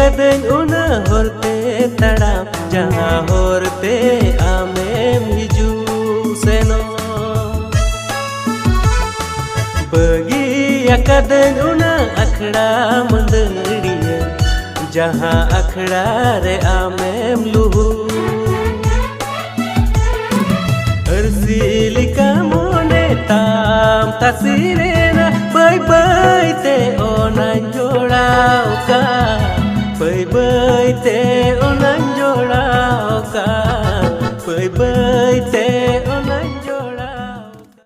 akadeng una horte tadam jaha horte amem hiju seno bagi akadeng una akhda mandiriya jaha akhda re amem luhu arsilika mone tam tasirena bye bye te onan jorau ka bye bye te